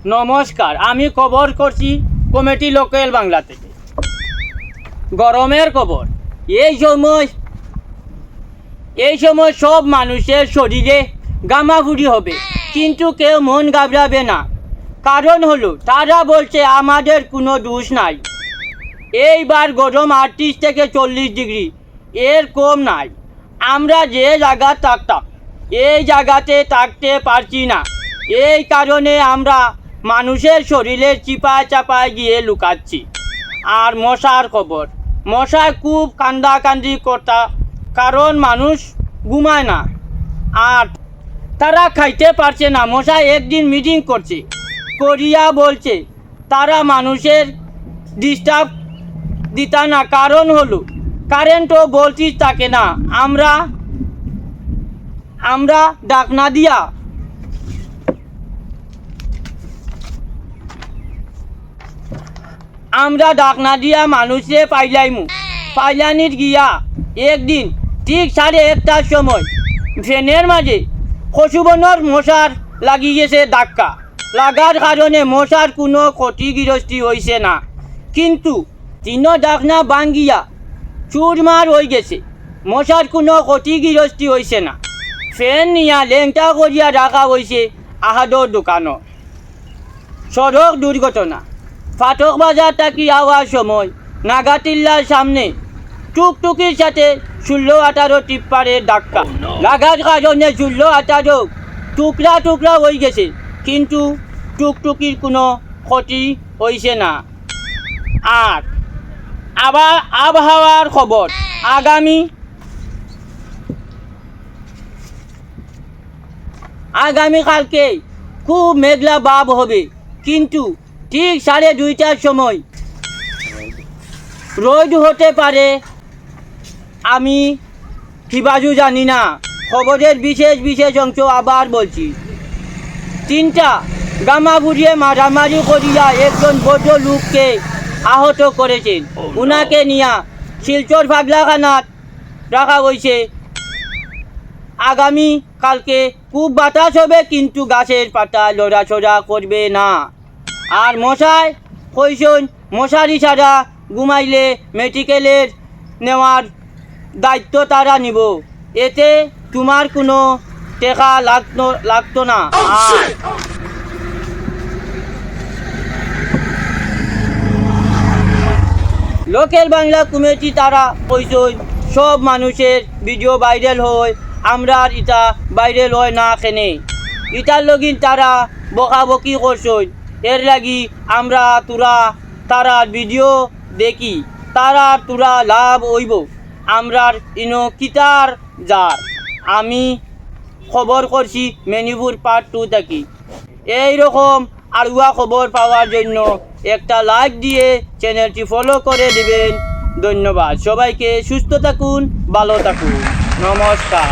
নমস্কার, আমি খবর করছি কমিটি লোকাল বাংলা থেকে। গরমের খবর। এই সময় সব মানুষের শরীরে গামাগুড়ি হবে, কিন্তু কেউ মন ঘাবড়াবে না। কারণ হলো তারা বলছে আমাদের কোনো দোষ নাই। এইবার গরম 38 থেকে 40 ডিগ্রি, এর কম নাই। আমরা যে জায়গা থাকতাম এই জায়গাতে থাকতে পারছি না। এই কারণে আমরা মানুষের শরীরের চিপায় চাপায় গিয়ে লুকাচ্ছি। আর মশার খবর। মশায় খুব কান্দাকান্দি করতা, কারণ মানুষ ঘুমায় না আর তারা খাইতে পারছে না। মশাই একদিন মিটিং করছে, করিয়া বলছে তারা মানুষের ডিস্টার্ব দিতা না। কারণ হলো কারেন্টও বলতিস থাকে না। আমরা ডাকনা দিয়া মানুষে পাইলানির গিয়া একদিন ঠিক 1:30টার সময় ফ্যানের মাঝে খসুবনের মশার লাগিয়েছে ধাক্কা। লাগার কারণে মশার কোনো ক্ষতিগ্রস্তি হয়েছে না, কিন্তু তিনও ডাকনা ভাঙ্গিয়া চুরমার হয়ে গেছে। মশার কোনো ক্ষতিগ্রস্তি হয়েছে না। ফ্যান নিয়া লেংটা করিয়া রাখা হয়েছে আহাদর দোকানও। সড়ক দুর্ঘটনা। ফাটক বাজার থাকি আওয়ার সময় নাগাটিল্লার সামনে টুকটুকির সাথে 16-18 টিপ্পারের ধাক্কা লাগার কারণে 16-18 টুকরা টুকরা হয়ে গেছে, কিন্তু টুকটুকির কোনো ক্ষতি হয়েছে না। আর আবার আবহাওয়ার খবর। আগামীকালকে খুব মেঘলা ভাব হবে, কিন্তু ঠিক 2:30টার সময় রোদ হতে পারে। আমি কিবাজু জানি না। খবরের বিশেষ অংশ আবার বলছি। 3টা গামা বুড়িয়ে মারামারি করিয়া একজন বড় লোককে আহত করেছেন। উনাকে নিয়ে শিলচর পাগলাখানাত রাখা হয়েছে। আগামী কালকে খুব বাতাস হবে, কিন্তু গাছের পাতা লড়াছড়া করবে না। আর মশাই কইসন মশারি ছাড়া ঘুমাইলে মেডিকেলের নেওয়ার দায়িত্ব তারা নিব। এতে তোমার কোনো টাকা লাগতো না। লোকাল বাংলা কমিটি তারা কইসন সব মানুষের ভিডিও ভাইরাল হয়, আমরা ইটা ভাইরাল হয় না কেনে। ইটার লগিন তারা বকাবকি করছন। এর লাগি আমরা তারার ভিডিও দেখি, তোরা লাভ হইব। আমরার ইনো কিতার যার। আমি খবর করছি মেনিপুর পার্ট 2 থাকি। এইরকম আরুয়া খবর পাওয়ার জন্য একটা লাইক দিয়ে চ্যানেলটি ফলো করে দিবেন। ধন্যবাদ। সবাইকে সুস্থ থাকুন, ভালো থাকুন। নমস্কার।